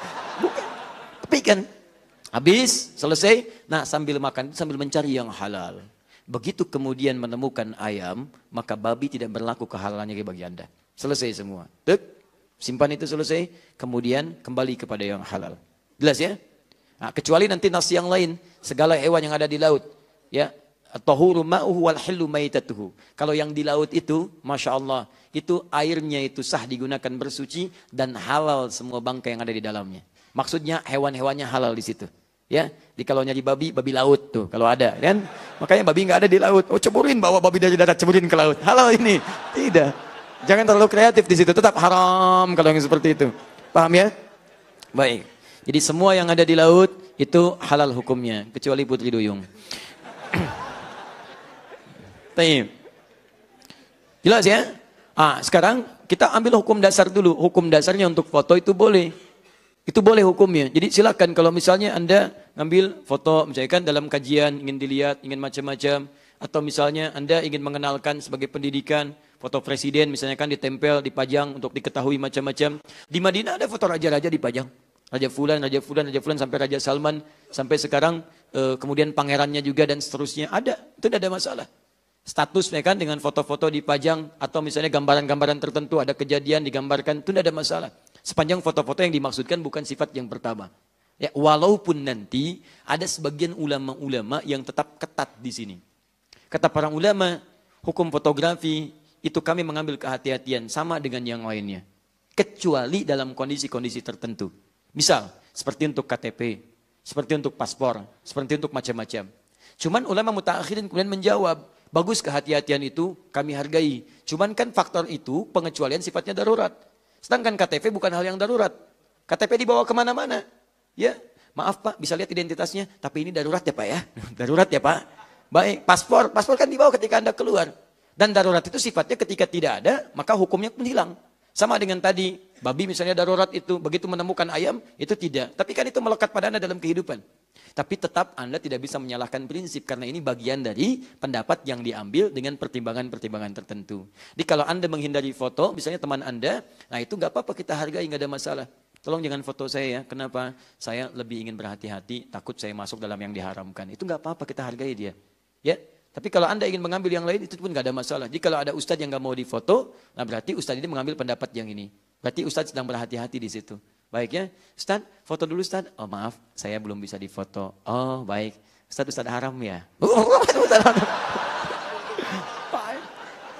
Tapi kan, habis, selesai. Nah, sambil makan, sambil mencari yang halal. Begitu kemudian menemukan ayam, maka babi tidak berlaku kehalalannya bagi Anda. Selesai semua. Tuk, simpan itu selesai, kemudian kembali kepada yang halal. Jelas ya? Nah, kecuali nanti nas yang lain, segala hewan yang ada di laut, ya, tahuru ma'uhu wal hillu maitatuhu. Kalau yang di laut itu, masya Allah, itu airnya itu sah digunakan bersuci dan halal semua bangkai yang ada di dalamnya. Maksudnya hewan-hewannya halal di situ. Ya, kalau nyari babi, babi laut tuh kalau ada, kan? Makanya babi nggak ada di laut. Oh, ceburin, bawa babi dari darat, ceburin ke laut. Halal ini. Tidak. Jangan terlalu kreatif di situ, tetap haram kalau yang seperti itu. Paham ya? Baik. Jadi semua yang ada di laut itu halal hukumnya, kecuali putri duyung. Taib. Jelas ya? Sekarang kita ambil hukum dasar dulu. Hukum dasarnya untuk foto itu boleh. Itu boleh hukumnya. Jadi silakan kalau misalnya Anda ngambil foto, misalnya kan dalam kajian, ingin dilihat, ingin macam-macam. Atau misalnya Anda ingin mengenalkan sebagai pendidikan, foto presiden misalnya kan ditempel, dipajang untuk diketahui macam-macam. Di Madinah ada foto raja-raja dipajang. Raja Fulan, Raja Fulan, Raja Fulan, sampai Raja Salman. Sampai sekarang, kemudian pangerannya juga dan seterusnya. Ada, itu tidak ada masalah. Status ya kan dengan foto-foto dipajang. Atau misalnya gambaran-gambaran tertentu, ada kejadian digambarkan, itu tidak ada masalah. Sepanjang foto-foto yang dimaksudkan bukan sifat yang pertama. Ya, walaupun nanti ada sebagian ulama-ulama yang tetap ketat di sini. Kata para ulama, hukum fotografi itu kami mengambil kehati-hatian sama dengan yang lainnya. Kecuali dalam kondisi-kondisi tertentu. Misal, seperti untuk KTP, seperti untuk paspor, seperti untuk macam-macam. Cuman ulama mutaakhirin kemudian menjawab, bagus kehati-hatian itu kami hargai. Cuman kan faktor itu pengecualian sifatnya darurat. Sedangkan KTP bukan hal yang darurat. KTP dibawa kemana-mana. Ya, maaf Pak, bisa lihat identitasnya. Tapi ini darurat ya Pak ya. Darurat ya Pak. Baik, paspor kan dibawa ketika Anda keluar. Dan darurat itu sifatnya ketika tidak ada, maka hukumnya pun hilang. Sama dengan tadi, babi misalnya darurat itu, begitu menemukan ayam, itu tidak. Tapi kan itu melekat pada Anda dalam kehidupan. Tapi tetap Anda tidak bisa menyalahkan prinsip, karena ini bagian dari pendapat yang diambil dengan pertimbangan-pertimbangan tertentu. Jadi kalau Anda menghindari foto, misalnya teman Anda, nah itu nggak apa-apa, kita hargai, nggak ada masalah. Tolong jangan foto saya ya, kenapa? Saya lebih ingin berhati-hati, takut saya masuk dalam yang diharamkan. Itu nggak apa-apa, kita hargai dia. Ya. Tapi kalau Anda ingin mengambil yang lain, itu pun nggak ada masalah. Jadi kalau ada ustadz yang nggak mau difoto, nah berarti ustadz ini mengambil pendapat yang ini. Berarti ustadz sedang berhati-hati di situ. Baik ya, Ustadz, foto dulu Ustadz. Oh maaf, saya belum bisa difoto. Oh baik, Ustadz haram ya.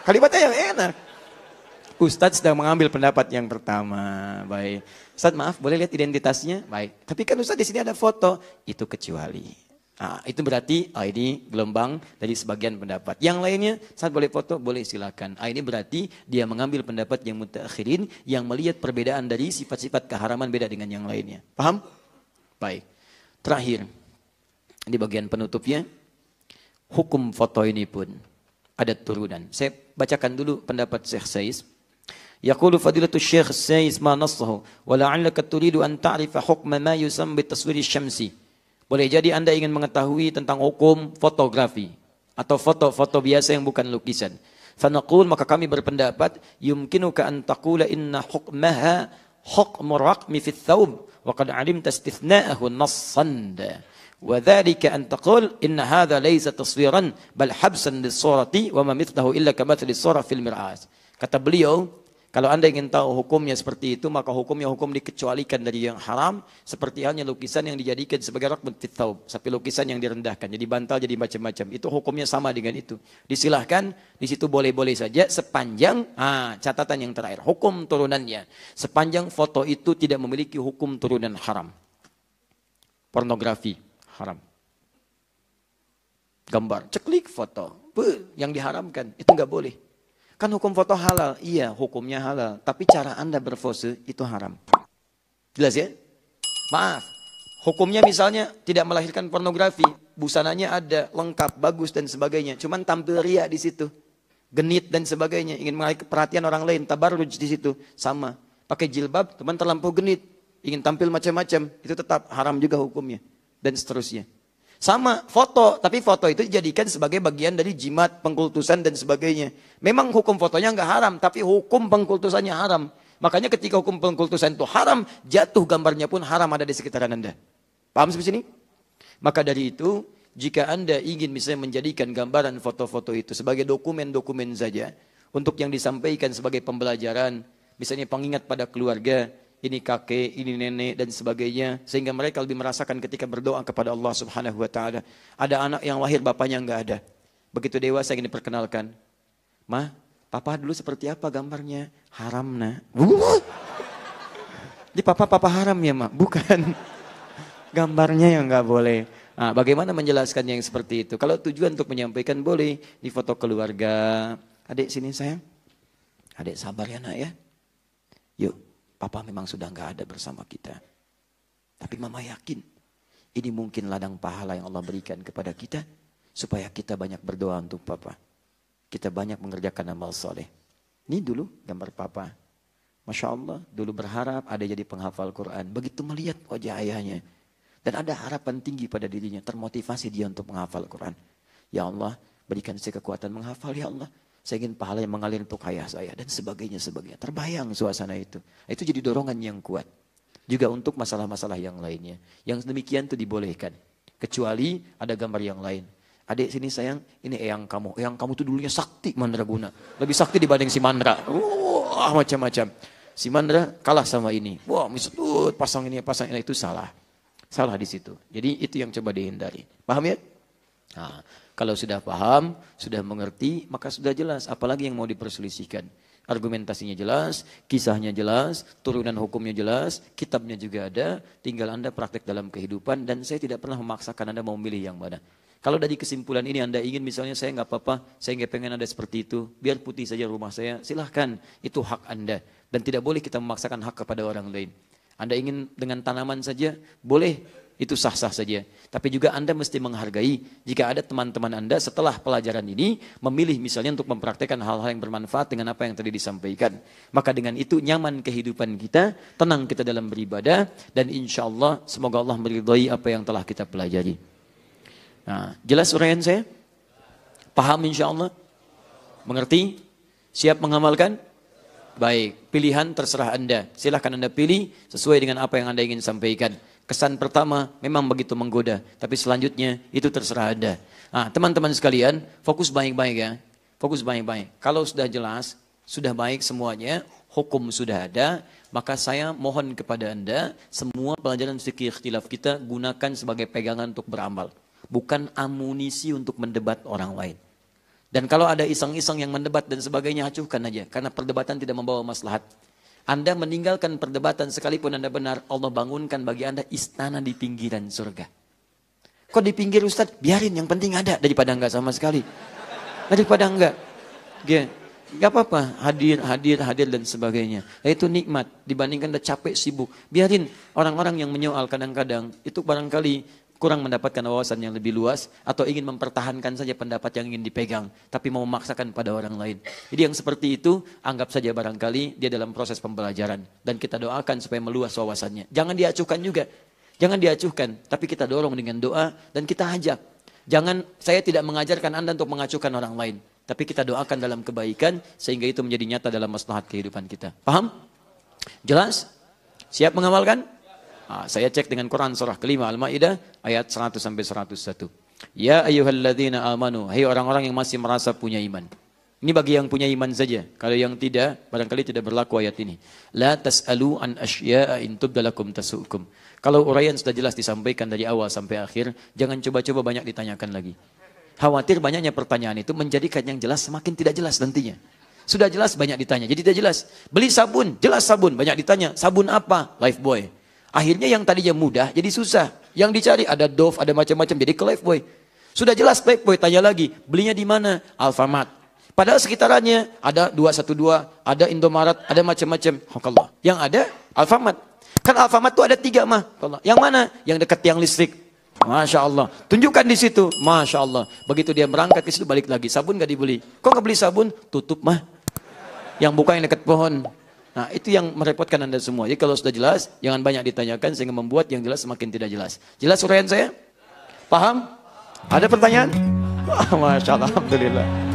Kalimatnya yang enak. Ustadz sedang mengambil pendapat yang pertama. Baik, Ustadz maaf, boleh lihat identitasnya? Baik, tapi kan Ustadz di sini ada foto. Itu kecuali. Nah, itu berarti ini gelombang dari sebagian pendapat. Yang lainnya, saat boleh foto, boleh silakan. Ini berarti dia mengambil pendapat yang mutaakhirin yang melihat perbedaan dari sifat-sifat keharaman beda dengan yang lainnya. Paham? Baik. Terakhir, di bagian penutupnya, hukum foto ini pun ada turunan. Saya bacakan dulu pendapat Syekh Saiz. Yaqulu fadilatu Syekh Saiz ma nassahu wa la'allaka turidu an ta'rifa hukma ma yusamma bitaswiri syamsi. Boleh jadi Anda ingin mengetahui tentang hukum fotografi atau foto-foto biasa yang bukan lukisan. Fanaqul, maka kami berpendapat yumkinuka an taqula inna hukmaha hukmu raqmi fi thawb wa qad 'alimta istithna'ahu nassan. Wa dhalika an taqul inna hadha laysa taswiran bal habsan lis-surati wa ma mithlahu illa kamathali as-sura fil mir'as. Kata beliau, Kalau Anda ingin tahu hukumnya seperti itu, maka hukumnya hukum dikecualikan dari yang haram, seperti halnya lukisan yang dijadikan sebagai rakbun fit thaub, sampai lukisan yang direndahkan, jadi bantal, jadi macam-macam. Itu hukumnya sama dengan itu. Disilahkan, di situ boleh-boleh saja, sepanjang, catatan yang terakhir, hukum turunannya. Sepanjang foto itu tidak memiliki hukum turunan haram. Pornografi, haram. Gambar, ceklik foto, yang diharamkan, itu nggak boleh. Kan hukum foto halal, iya hukumnya halal. Tapi cara Anda berpose itu haram. Jelas ya? Maaf, hukumnya misalnya tidak melahirkan pornografi. Busananya ada, lengkap, bagus dan sebagainya. Cuman tampil ria di situ. Genit dan sebagainya. Ingin menarik perhatian orang lain, tabarruj di situ. Sama, pakai jilbab, teman terlampau genit. Ingin tampil macam-macam, itu tetap haram juga hukumnya. Dan seterusnya. Sama foto, tapi foto itu dijadikan sebagai bagian dari jimat, pengkultusan dan sebagainya. Memang hukum fotonya nggak haram, tapi hukum pengkultusannya haram. Makanya ketika hukum pengkultusan itu haram, jatuh gambarnya pun haram ada di sekitaran Anda. Paham sampai sini? Maka dari itu, jika Anda ingin misalnya menjadikan gambaran foto-foto itu sebagai dokumen-dokumen saja, untuk yang disampaikan sebagai pembelajaran, misalnya pengingat pada keluarga, ini kakek, ini nenek dan sebagainya, sehingga mereka lebih merasakan ketika berdoa kepada Allah Subhanahu wa taala. Ada anak yang lahir bapaknya enggak ada. Begitu dewasa ingin diperkenalkan. "Ma, papa dulu seperti apa gambarnya?" "Haram, Nak." Di papa haram ya, Ma? Bukan. Gambarnya yang enggak boleh. Nah, bagaimana menjelaskan yang seperti itu? Kalau tujuan untuk menyampaikan boleh di foto keluarga. Adik sini sayang. Adik sabar ya, Nak ya. Yuk. Papa memang sudah nggak ada bersama kita. Tapi mama yakin ini mungkin ladang pahala yang Allah berikan kepada kita supaya kita banyak berdoa untuk papa. Kita banyak mengerjakan amal soleh. Ini dulu gambar papa. Masya Allah, dulu berharap ada jadi penghafal Quran. Begitu melihat wajah ayahnya. Dan ada harapan tinggi pada dirinya. Termotivasi dia untuk menghafal Quran. Ya Allah, berikan saya kekuatan menghafal ya Allah. Saya ingin pahala yang mengalir untuk ayah saya dan sebagainya. Terbayang suasana itu. Itu jadi dorongan yang kuat. Juga untuk masalah-masalah yang lainnya. Yang demikian itu dibolehkan. Kecuali ada gambar yang lain. Adik sini sayang, ini eyang kamu. Eyang kamu tuh dulunya sakti mandraguna. Lebih sakti dibanding si Mandra. Wah macam-macam. Si Mandra kalah sama ini. Wah misut pasang ini itu salah. Salah di situ. Jadi itu yang coba dihindari. Paham ya? Nah, kalau sudah paham, sudah mengerti, maka sudah jelas. Apalagi yang mau diperselisihkan. Argumentasinya jelas, kisahnya jelas, turunan hukumnya jelas, kitabnya juga ada. Tinggal Anda praktek dalam kehidupan dan saya tidak pernah memaksakan Anda mau memilih yang mana. Kalau dari kesimpulan ini Anda ingin misalnya saya nggak apa-apa, saya nggak pengen ada seperti itu, biar putih saja rumah saya, silahkan. Itu hak Anda. Dan tidak boleh kita memaksakan hak kepada orang lain. Anda ingin dengan tanaman saja, boleh. Itu sah-sah saja. Tapi juga Anda mesti menghargai jika ada teman-teman Anda setelah pelajaran ini memilih misalnya untuk mempraktekkan hal-hal yang bermanfaat dengan apa yang tadi disampaikan. Maka dengan itu nyaman kehidupan kita, tenang kita dalam beribadah, dan insya Allah semoga Allah meridhai apa yang telah kita pelajari. Nah, jelas uraian saya? Paham insya Allah? Mengerti? Siap mengamalkan? Baik, pilihan terserah Anda. Silahkan Anda pilih sesuai dengan apa yang Anda ingin sampaikan. Kesan pertama memang begitu menggoda, tapi selanjutnya itu terserah Anda. Nah, teman-teman sekalian, fokus baik-baik ya. Fokus baik-baik. Kalau sudah jelas, sudah baik semuanya, hukum sudah ada, maka saya mohon kepada Anda, semua pelajaran fikih ikhtilaf kita gunakan sebagai pegangan untuk beramal. Bukan amunisi untuk mendebat orang lain. Dan kalau ada iseng-iseng yang mendebat dan sebagainya, acuhkan aja. Karena perdebatan tidak membawa maslahat. Anda meninggalkan perdebatan sekalipun Anda benar, Allah bangunkan bagi Anda istana di pinggiran surga. Kok di pinggir Ustaz? Biarin, yang penting ada daripada enggak sama sekali. Daripada enggak. Enggak apa-apa, hadir dan sebagainya. Itu nikmat dibandingkan Anda capek sibuk. Biarin orang-orang yang menyoal kadang-kadang itu barangkali kurang mendapatkan wawasan yang lebih luas atau ingin mempertahankan saja pendapat yang ingin dipegang tapi mau memaksakan pada orang lain. Jadi yang seperti itu anggap saja barangkali dia dalam proses pembelajaran dan kita doakan supaya meluas wawasannya. Jangan diacuhkan juga. Jangan diacuhkan, tapi kita dorong dengan doa dan kita ajak. Jangan, saya tidak mengajarkan Anda untuk mengacuhkan orang lain, tapi kita doakan dalam kebaikan sehingga itu menjadi nyata dalam maslahat kehidupan kita. Paham? Jelas? Siap mengamalkan? Saya cek dengan Quran surah kelima Al-Ma'idah ayat 100 sampai 101. Ya ayyuhalladzina amanu, hai orang-orang yang masih merasa punya iman. Ini bagi yang punya iman saja. Kalau yang tidak, barangkali tidak berlaku ayat ini. La tas'alu an asya'a in tubdalakum tasu'ukum. Kalau uraian sudah jelas disampaikan dari awal sampai akhir, jangan coba-coba banyak ditanyakan lagi. Khawatir banyaknya pertanyaan itu menjadikan yang jelas semakin tidak jelas nantinya. Sudah jelas banyak ditanya, jadi tidak jelas. Beli sabun, jelas sabun, banyak ditanya. Sabun apa? Lifebuoy. Akhirnya yang tadinya mudah jadi susah. Yang dicari ada Dove, ada macam-macam, jadi ke Lifebuoy. Sudah jelas Lifebuoy, tanya lagi, belinya di mana? Alfamart. Padahal sekitarannya ada 212, ada Indomaret, ada macam-macam. Allah. Yang ada Alfamart. Kan Alfamart itu ada 3 mah. Allah. Yang mana? Yang dekat tiang listrik. Masya Allah. Tunjukkan di situ. Masya Allah. Begitu dia berangkat ke situ balik lagi. Sabun gak dibeli. Kok gak beli sabun? Tutup mah. Yang buka yang dekat pohon. Nah itu yang merepotkan Anda semua. Jadi kalau sudah jelas, jangan banyak ditanyakan sehingga membuat yang jelas semakin tidak jelas. Jelas uraian saya? Paham? Ada pertanyaan? Masya Allah. Alhamdulillah.